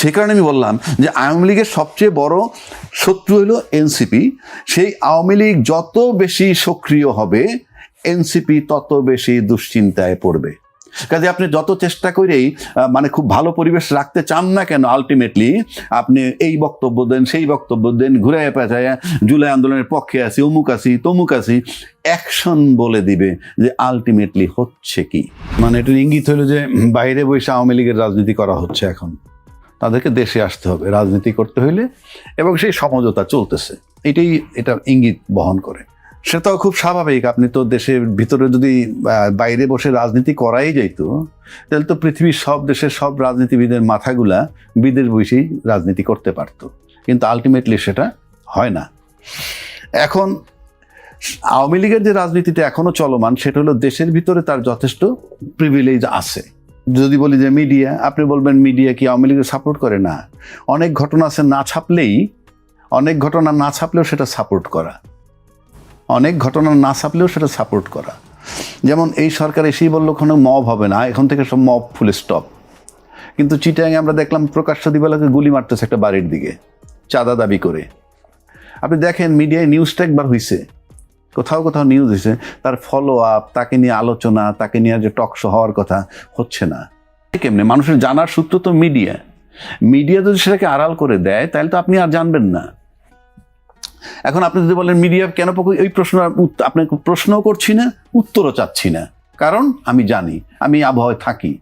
সে কারণে আমি বললাম যে আওয়ামী লীগের সবচেয়ে বড় শত্রু হলো এনসিপি। সেই আওয়ামী লীগ যত বেশি সক্রিয় হবে, এনসিপি তত বেশি দুশ্চিন্তায় পড়বে। কাজে আপনি যত চেষ্টা করেই মানে খুব ভালো পরিবেশ রাখতে চান না কেন, আলটিমেটলি আপনি এই বক্তব্য দেন, সেই বক্তব্য দেন, ঘুরে পেঁচায় জুলাই আন্দোলনের পক্ষে আছি, অমুক আছি, তমুক আছি, অ্যাকশন বলে দিবে যে আলটিমেটলি হচ্ছে কি। মানে এটার ইঙ্গিত হলো যে বাইরে বসে আওয়ামী লীগের রাজনীতি করা হচ্ছে। এখন তাদেরকে দেশে আসতে হবে রাজনীতি করতে হইলে, এবং সেই সমঝোতা চলতেছে, এটা ইঙ্গিত বহন করে। সেটাও খুব স্বাভাবিক। আপনি তো দেশের ভিতরে যদি বাইরে বসে রাজনীতি করাই যাইতো, তাহলে তো পৃথিবীর সব দেশের সব রাজনীতিবিদের মাথাগুলা বিদেশ বসেই রাজনীতি করতে পারতো, কিন্তু আলটিমেটলি সেটা হয় না। এখন আওয়ামী লীগের যে রাজনীতিটা এখনো চলমান, সেটা হলো দেশের ভিতরে তার যথেষ্ট প্রিভিলেজ আছে। যদি বলি যে মিডিয়া, আপনি বলবেন মিডিয়া কি আওয়ামী লীগের সাপোর্ট করে? না, অনেক ঘটনা আছে অনেক ঘটনা না ছাপলেও সেটা সাপোর্ট করা, অনেক ঘটনা না ছাপলেও সেটা সাপোর্ট করা। যেমন এই সরকার এসেই বললো কোনো মব হবে না, এখন থেকে সব মব ফুল স্টপ। কিন্তু চিটাগাংয়ে আমরা দেখলাম প্রকাশ্য দিবালোকে গুলি মারতেছে একটা বাড়ির দিকে চাঁদা দাবি করে। আপনি দেখেন মিডিয়ায় নিউজটা একবার হয়েছে, কোথাও কোথাও নিউজ হয়েছে, তার ফলো আপ, তাকে নিয়ে আলোচনা, তাকে নিয়ে যে টক শো হওয়ার কথা হচ্ছে না। কেমনে মানুষের জানার সূত্র তো মিডিয়া যদি সেটাকে আড়াল করে দেয়, তাহলে তো আপনি আর জানবেন না। এখন আপনি যদি বলেন মিডিয়া কেন ওই প্রশ্ন, আপনাকে প্রশ্নও করছি না, উত্তরও চাচ্ছি না, কারণ আমি জানি, আমি আবহাওয়ায় থাকি,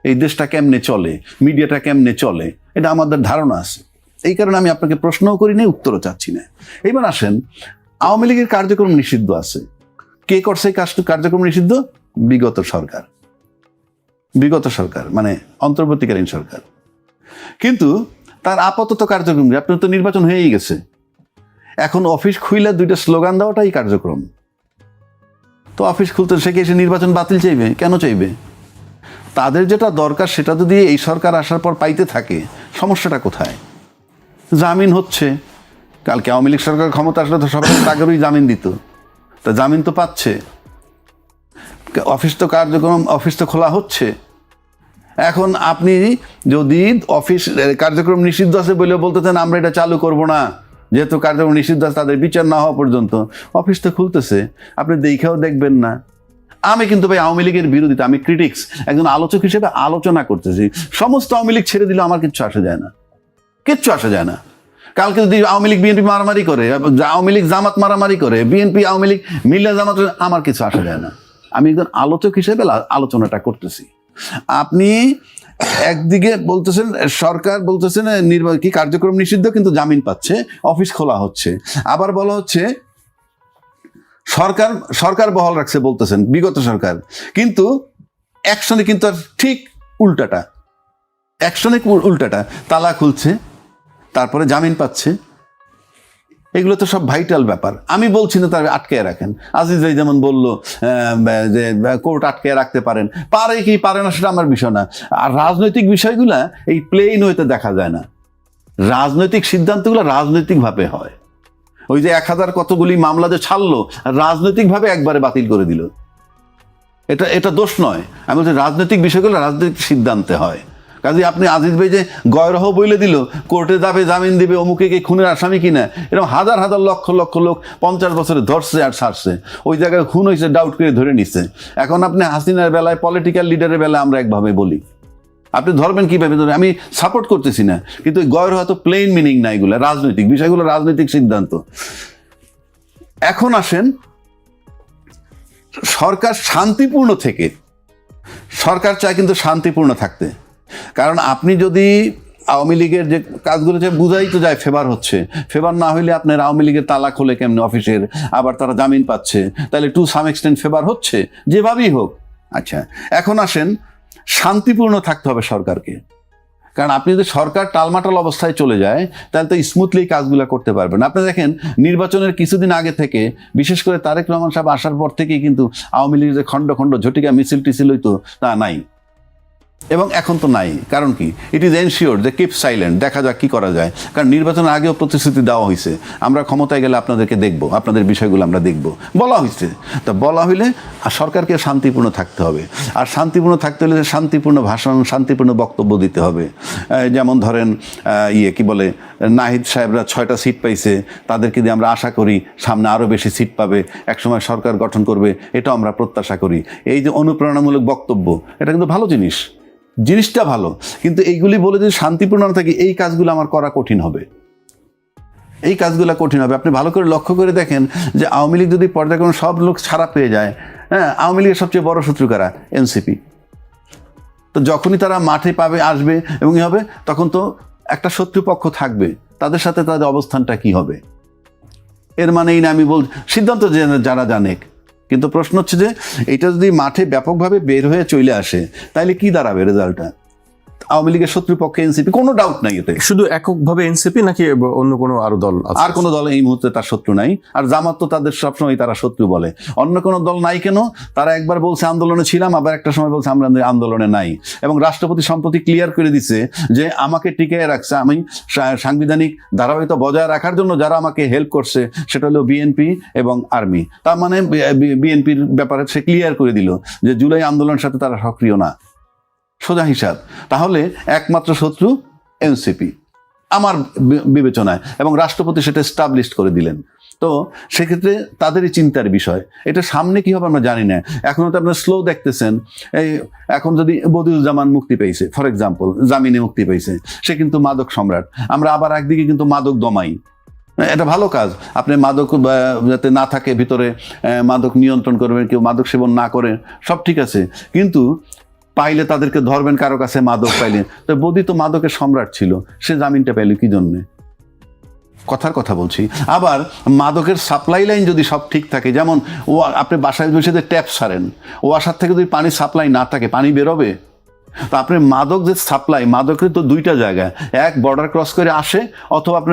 এই দেশটা কেমনে চলে, মিডিয়াটা কেমনে চলে, এটা আমাদের ধারণা আছে। এই কারণে আমি আপনাকে প্রশ্নও করি না, উত্তরও চাচ্ছি না। এইবার আসেন, আওয়ামী লীগের কার্যক্রম নিষিদ্ধ আছে। কে করছে কার্যক্রম নিষিদ্ধ? বিগত সরকার, মানে অন্তর্বর্তীকালীন সরকার। কিন্তু তার আপাতত কার্যক্রম, আপনার তো নির্বাচন হয়েই গেছে, এখন অফিস খুইলে দুইটা স্লোগান দেওয়াটাই কার্যক্রম। তো অফিস খুলতে সে কি এসে নির্বাচন বাতিল চাইবে? কেন চাইবে? তাদের যেটা দরকার সেটা যদি এই সরকার আসার পর পাইতে থাকে, সমস্যাটা কোথায়? জামিন হচ্ছে, কালকে আওয়ামী লীগ সরকার ক্ষমতা আসলে তো সরকার আগেরই জামিন দিত, তা জামিন তো পাচ্ছে, অফিস তো খোলা হচ্ছে। এখন আপনি যদি অফিস কার্যক্রম নিষিদ্ধ আছে বলে বলতেছেন আমরা এটা চালু করব না, যেহেতু কার্যক্রম নিষিদ্ধ আছে, তাদের বিচার না হওয়া পর্যন্ত অফিস তো খুলতেছে, আপনি দেখেও দেখবেন না। আমি কিন্তু ভাই আওয়ামী লীগের বিরোধিতা, আমি ক্রিটিক্স, একজন আলোচক হিসেবে আলোচনা করতেছি। সমস্ত আওয়ামী লীগ ছেড়ে দিলে আমার কিচ্ছু আসে যায় না। কালকে যদি আওয়ামী লীগ বিএনপি মারামারি করে, আওয়ামী লীগ জামাত মারামারি করে, বিএনপি আওয়ামী লীগ মিলে জামাত, আমার কিছু আসে যায় না। আমি একজন আলোচক হিসেবে আলোচনাটা করতেছি। আপনি একদিকে বলতেছেন, সরকার বলতেছেন কি কার্যক্রম নিষিদ্ধ, কিন্তু জামিন পাচ্ছে, অফিস খোলা হচ্ছে। আবার বলা হচ্ছে সরকার বহাল রাখছে, বলতেছেন বিগত সরকার, কিন্তু অ্যাকশনে কিন্তু আর ঠিক উল্টাটা, তালা খুলছে, তারপরে জামিন পাচ্ছে। এগুলো তো সব ভাইটাল ব্যাপার। আমি বলছি না তার আটকে রাখেন। আজিজ ভাই যেমন বললো যে কোর্ট আটকে রাখতে পারেন, পারে কি পারে না সেটা আমার বিষয় না। আর রাজনৈতিক বিষয়গুলা এই প্লেন হইতে দেখা যায় না, রাজনৈতিক সিদ্ধান্তগুলো রাজনৈতিকভাবে হয়। ওই যে 1000 কতগুলি মামলা যে ছাড়লো, রাজনৈতিকভাবে একবারে বাতিল করে দিল, এটা দোষ নয়। আমি বলছি রাজনৈতিক বিষয়গুলো রাজনৈতিক সিদ্ধান্তে হয়। কাজে আপনি আজিজ ভাই যে গয়রহ বইলে দিল, কোর্টে যাবে, জামিন দিবে, অমুকে কে খুনের আসামি কিনা, এরকম হাজার হাজার লক্ষ লক্ষ লোক 50 বছরে ধরছে আর ছাড়ছে, ওই জায়গায় খুন হয়েছে ডাউট করে ধরে নিচ্ছে। এখন আপনি হাসিনার বেলায়, পলিটিক্যাল লিডারের বেলায় আমরা একভাবে বলি, আপনি ধরবেন কিভাবে? আমি সাপোর্ট করতেছি না, কিন্তু ওই গয়রহ তো প্লেন মিনিং না, এগুলো রাজনৈতিক বিষয়গুলো, রাজনৈতিক সিদ্ধান্ত। এখন আসেন, সরকার শান্তিপূর্ণ থেকে, সরকার চায় কিন্তু শান্তিপূর্ণ থাকতে। কারণ আপনি যদি আওয়ামী লীগের যে কাজগুলো যে বুঝাই তো যায় ফেভার হচ্ছে, ফেভার না হইলে আপনার আওয়ামী লীগের তালা খোলে কেমনে অফিসের, আবার তারা জামিন পাচ্ছে, তাহলে টু সাম এক্সটেন্ট ফেভার হচ্ছে, যেভাবেই হোক। আচ্ছা, এখন আসেন, শান্তিপূর্ণ থাকতে হবে সরকারকে। কারণ আপনি যদি সরকার টালমাটাল অবস্থায় চলে যায়, তাহলে তো স্মুথলি কাজগুলো করতে পারবেন। আপনি দেখেন নির্বাচনের কিছুদিন আগে থেকে, বিশেষ করে তারেক রহমান সাহেব আসার পর থেকেই কিন্তু আওয়ামী লীগের খণ্ড খণ্ড ঝটিকা মিছিল টিছিল হইতো, তা নাই। এবং এখন তো নাই, কারণ কি, ইট ইজ এনশিওর যে কিপ সাইলেন্ট, দেখা যাক কি করা যায়। কারণ নির্বাচনের আগেও প্রতিশ্রুতি দেওয়া হয়েছে, আমরা ক্ষমতায় গেলে আপনাদেরকে দেখব, আপনাদের বিষয়গুলো আমরা দেখব, বলা হয়েছে। তা বলা হইলে সরকারকে শান্তিপূর্ণ থাকতে হবে, আর শান্তিপূর্ণ থাকতে হলে শান্তিপূর্ণ ভাষণ, শান্তিপূর্ণ বক্তব্য দিতে হবে। যেমন ধরেন কি বলে, নাহিদ সাহেবরা 6টা সিট পাইছে, তাদেরকে দিয়ে আমরা আশা করি সামনে আরও বেশি সিট পাবে, একসময় সরকার গঠন করবে, এটাও আমরা প্রত্যাশা করি। এই যে অনুপ্রেরণামূলক বক্তব্য, এটা কিন্তু ভালো জিনিসটা ভালো, কিন্তু এইগুলি বলে যদি শান্তিপূর্ণ না থাকে, এই কাজগুলো আমার করা কঠিন হবে, এই কাজগুলো কঠিন হবে। আপনি ভালো করে লক্ষ্য করে দেখেন যে আওয়ামী লীগ যদি পর্যায়ক্রমে সব লোক ছাড়া পেয়ে যায়, হ্যাঁ, আওয়ামী লীগের সবচেয়ে বড় শত্রু কারা? এনসিপি। তো যখনই তারা মাঠে আসবে এবং হবে, তখন তো একটা শত্রুপক্ষ থাকবে, তাদের সাথে তাদের অবস্থানটা কি হবে? এর মানে এই না আমি সিদ্ধান্ত যারা জানেক, কিন্তু প্রশ্ন হচ্ছে যে এটা যদি মাঠে ব্যাপকভাবে বের হয়ে চলে আসে, তাহলে কি দাঁড়াবে রেজাল্টটা? আওয়ামী লীগের শত্রুপক্ষে এনসিপি, কোনো ডাউট নাই এতে। শুধু এককভাবে এনসিপি নাকি অন্য কোনো আরো দল আছে? আর কোনো দল এই মুহূর্তে তার শত্রু নাই। আর জামাত তো তাদের সবসময় তারা শত্রু বলে। অন্য কোনো দল নাই কেন? তারা একবার বলছে আন্দোলনে ছিলাম, আবার একটা সময় বলছে আমরা আন্দোলনে নাই। এবং রাষ্ট্রপতি সম্প্রতি ক্লিয়ার করে দিছে যে আমাকে টিকিয়ে রাখছে, আমি সাংবিধানিক ধারাবাহিকতা বজায় রাখার জন্য যারা আমাকে হেল্প করছে সেটা হলো বিএনপি এবং আর্মি। তার মানে বিএনপির ব্যাপারে সে ক্লিয়ার করে দিল যে জুলাই আন্দোলনের সাথে তারা সক্রিয় না, সোজা হিসাব। তাহলে একমাত্র শত্রু এনসিপি আমার বিবেচনায়, এবং রাষ্ট্রপতি সেটা এস্টাবলিশ করে দিলেন। তো সেক্ষেত্রে তাদেরই চিন্তার বিষয়। এটা সামনে কি হবে আমরা জানি না। এখনও তো আপনারা স্লো দেখতেছেন। এই এখন যদি বদিউজ্জামান মুক্তি পেয়েছে, ফর এক্সাম্পল, জামিনে মুক্তি পেয়েছে, সে কিন্তু মাদক সম্রাট। আমরা আবার একদিকে কিন্তু মাদক দমাই, এটা ভালো কাজ। আপনি মাদক যাতে না থাকে ভিতরে, মাদক নিয়ন্ত্রণ করবেন, কেউ মাদক সেবন না করে, সব ঠিক আছে। কিন্তু পাইলে তাদেরকে ধরবেন, কারো কাছে মাদক পাইলে। তো বদি তো মাদকের সম্রাট ছিল, সে জামিনটা পাইল কি জন্যে? কথার কথা বলছি। আবার মাদকের সাপ্লাই লাইন যদি সব ঠিক থাকে, যেমন আপনি বাসায় বসে যে ট্যাপ সারেন, ওয়াসার থেকে যদি পানি সাপ্লাই না থাকে, পানি বেরোবে? তো আপনি মাদক যে সাপ্লাই, মাদকের তো দুইটা জায়গায়, এক বর্ডার ক্রস করে আসে, অথবা আপনি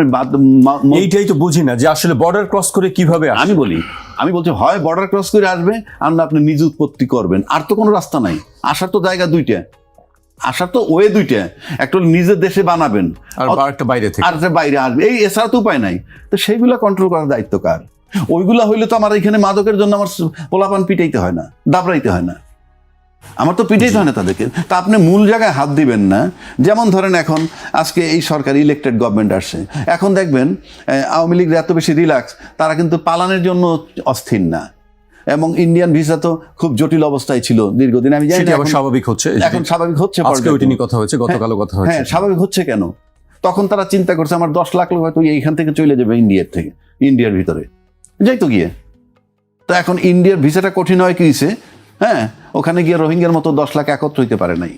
এইটাই তো বুঝি না যে আসলে বর্ডার ক্রস করে কিভাবে আসে। আমি বলছি হয় বর্ডার ক্রস করে আসবে, আর না আপনি নিজ উৎপত্তি করবেন। আর তো কোনো রাস্তা নাই। আসার তো জায়গা দুইটা, আসার তো ওয়ে দুইটা, একটা নিজের দেশে বানাবেন, আর একটা বাইরে থেকে, আর বাইরে আসবে, এই এছাড়া তো উপায় নাই। তো সেইগুলা কন্ট্রোল করার দায়িত্ব কার? ওইগুলা হইলে তো আমার এখানে মাদকের জন্য আমার পোলাপান পিটাইতে হয় না, দাবড়াইতে হয় না, আমার তো পিটাইতে হয় না তাদেরকে। তা আপনি মূল জায়গায় হাত দিবেন না। যেমন ধরেন এখন আজকে এই সরকার ইলেক্টেড গভর্নমেন্ট আসছে, এখন দেখবেন আওয়ামী লীগ এত বেশি রিল্যাক্স, তারা কিন্তু পালানের জন্য অস্থির না। এবং ইন্ডিয়ান ভিসা তো খুব জটিল অবস্থায় ছিল দীর্ঘদিন, আমি জানি না স্বাভাবিক হচ্ছে, এখন স্বাভাবিক হচ্ছে। ওইটা নিয়ে কথা হয়েছে, গতকালও কথা হয়েছে। হ্যাঁ, স্বাভাবিক হচ্ছে কেন? তখন তারা চিন্তা করছে আমার 10 লাখ লোক হয়তো এইখান থেকে চলে যাবে ইন্ডিয়ার ভিতরে যাই তো গিয়ে। তো এখন ইন্ডিয়ার ভিসাটা কঠিন হয় কি হয়েছে? হ্যাঁ, ওখানে গিয়ে রোহিঙ্গার মতো 10 লাখ একত্র হইতে পারে নাই।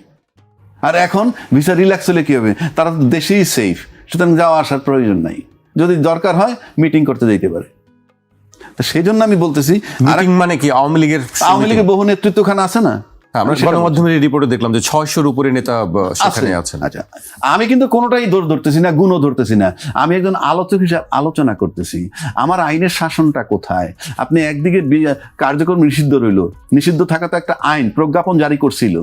আর এখন ভিসা রিল্যাক্স হলে কি হবে? তারা তো দেশেই সেফ, সুতরাং যাওয়া আসার প্রয়োজন নাই। যদি দরকার হয় মিটিং করতে যেতে পারে। তো সেই জন্য আমি বলতেছি, মানে কি আওয়ামী লীগের বহু নেতৃত্বখানা আছে না, আমরা গণমাধ্যমের রিপোর্টে দেখলাম যে 600-র উপরে নেতা সেখানে আছেন। আচ্ছা, আমি কিন্তু কোনোটাই ধরতেছি না, গুণও ধরতেছি না। আমি একজন আলোচক হিসাবে আলোচনা করতেছি আমার আইনের শাসনটা কোথায়। আপনি একদিকে কার্যক্রম নিষিদ্ধ রইল, নিষিদ্ধ থাকা তো একটা আইন, প্রজ্ঞাপন জারি করছিল,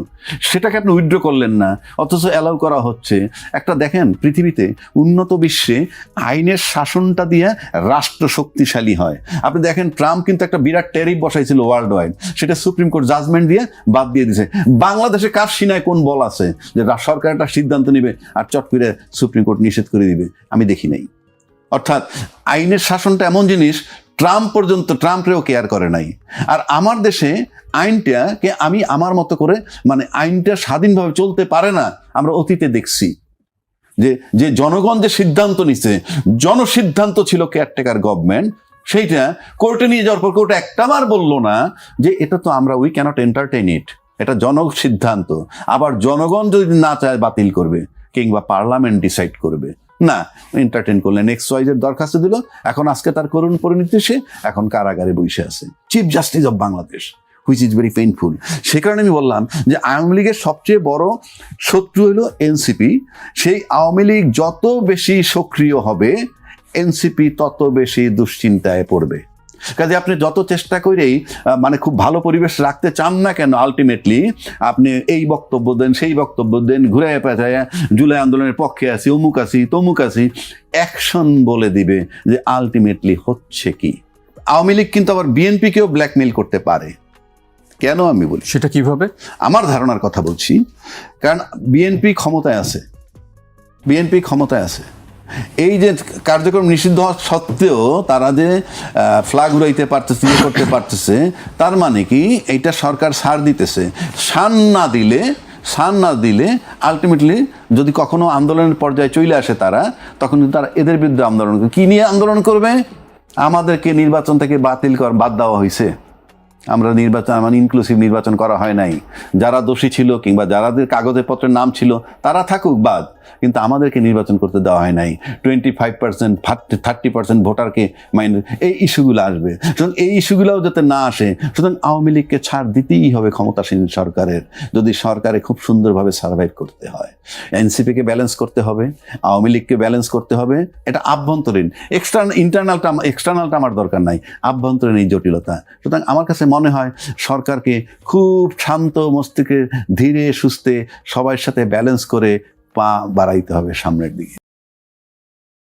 সেটাকে আপনি উইথড্র করলেন না, অথচ অ্যালাউ করা হচ্ছে। একটা দেখেন, পৃথিবীতে উন্নত বিশ্বে আইনের শাসনটা দিয়ে রাষ্ট্র শক্তিশালী হয়। আপনি দেখেন ট্রাম্প কিন্তু একটা বিরাট ট্যারিফ বসাইছিল ওয়ার্ল্ড ওয়াইড, সেটা সুপ্রিম কোর্ট জাজমেন্ট দিয়ে বাদ দিয়ে দিছে। বাংলাদেশে কার সিনায় কোন বল আছে যে সরকার একটা সিদ্ধান্ত নিবে আর চট করে সুপ্রিম কোর্ট নিষেধ করে দিবে? আমি দেখি নাই। অর্থাৎ আইনের শাসনটা এমন জিনিস, ট্রাম্পরেও কেয়ার করে নাই। আর আমার দেশে আইনটাকে আমি আমার মতো করে, মানে আইনটা স্বাধীনভাবে চলতে পারে না। আমরা অতীতে দেখছি যে জনগণ যে সিদ্ধান্ত নিছে, জনসিদ্ধান্ত ছিল কেয়ারটেকার গভর্নমেন্ট, সেইটা কোর্টে নিয়ে যাওয়ার পর কোর্ট একটাবার বললো না যে এটা তো আমরা উই ক্যানট এন্টারটেইন ইট, এটা জনসিদ্ধান্ত। আবার জনগণ যদি না চায় বাতিল করবে, কিংবা পার্লামেন্ট ডিসাইড করবে। না, এন্টারটেইন করলেন, XYZ দরখাস্ত দিল, এখন আজকে তার করুণ পরিণতি, সে এখন কারাগারে বসে আছে, chief justice of Bangladesh, which is very painful. সে কারণে আমি বললাম যে আওয়ামী লীগের সবচেয়ে বড় শত্রু হলো এনসিপি। সেই আওয়ামী লীগ যত বেশি সক্রিয় হবে, এনসিপি তত বেশি দুশ্চিন্তায় পড়বে। কাজে আপনি যত চেষ্টা করেই মানে খুব ভালো পরিবেশ রাখতে চান না কেন, আলটিমেটলি আপনি এই বক্তব্য দেন, সেই বক্তব্য দেন, ঘুরে পেঁচায় জুলাই আন্দোলনের পক্ষে আছি, অমুক আছি, তমুক আছি, অ্যাকশন বলে দিবে যে আলটিমেটলি হচ্ছে কি। আওয়ামী লীগ কিন্তু আবার বিএনপিকেও ব্ল্যাকমেইল করতে পারে। কেন আমি বলি, সেটা কিভাবে? আমার ধারণার কথা বলছি, কারণ বিএনপি ক্ষমতায় আছে, বিএনপি ক্ষমতায় আছে, এই যে কার্যক্রম নিষিদ্ধ হওয়া সত্ত্বেও তারা যে ফ্ল্যাগ উড়াইতে পারতেছে, ইয়ে করতে পারতেছে, তার মানে কি এইটা সরকার ছাড় দিতেছে। ছাড় না দিলে আলটিমেটলি যদি কখনো আন্দোলনের পর্যায়ে চলে আসে তারা, তখন কিন্তু তারা এদের বিরুদ্ধে আন্দোলন করবে। কী নিয়ে আন্দোলন করবে? আমাদেরকে নির্বাচন থেকে বাদ দেওয়া হয়েছে, আমরা নির্বাচন মানে ইনক্লুসিভ নির্বাচন করা হয় নাই, যারা দোষী ছিল কিংবা যারাদের কাগজে পত্রের নাম ছিল তারা থাকুক বাদ, কিন্তু আমাদেরকে নির্বাচন করতে দেওয়া হয় নাই। 25%, 30% ভোটারকে মাইন্ড, এই ইস্যুগুলো আসবে। সুতরাং এই ইস্যুগুলোও যাতে না আসে, সুতরাং আওয়ামী লীগকে ছাড় দিতেই হবে ক্ষমতাসীন সরকারের, যদি সরকারে খুব সুন্দরভাবে সার্ভাইভ করতে হয়। এনসিপিকে ব্যালেন্স করতে হবে, আওয়ামী লীগকে ব্যালেন্স করতে হবে। এটা আভ্যন্তরীণ, এক্সটার্নালটা আমার দরকার নাই, আভ্যন্তরীণ এই জটিলতা। সুতরাং আমার কাছে মনে হয় সরকারকে খুব শান্ত মস্তিষ্কে ধীরে সুস্থে সবার সাথে ব্যালেন্স করে পা বাড়াইতে হবে সামনের দিকে।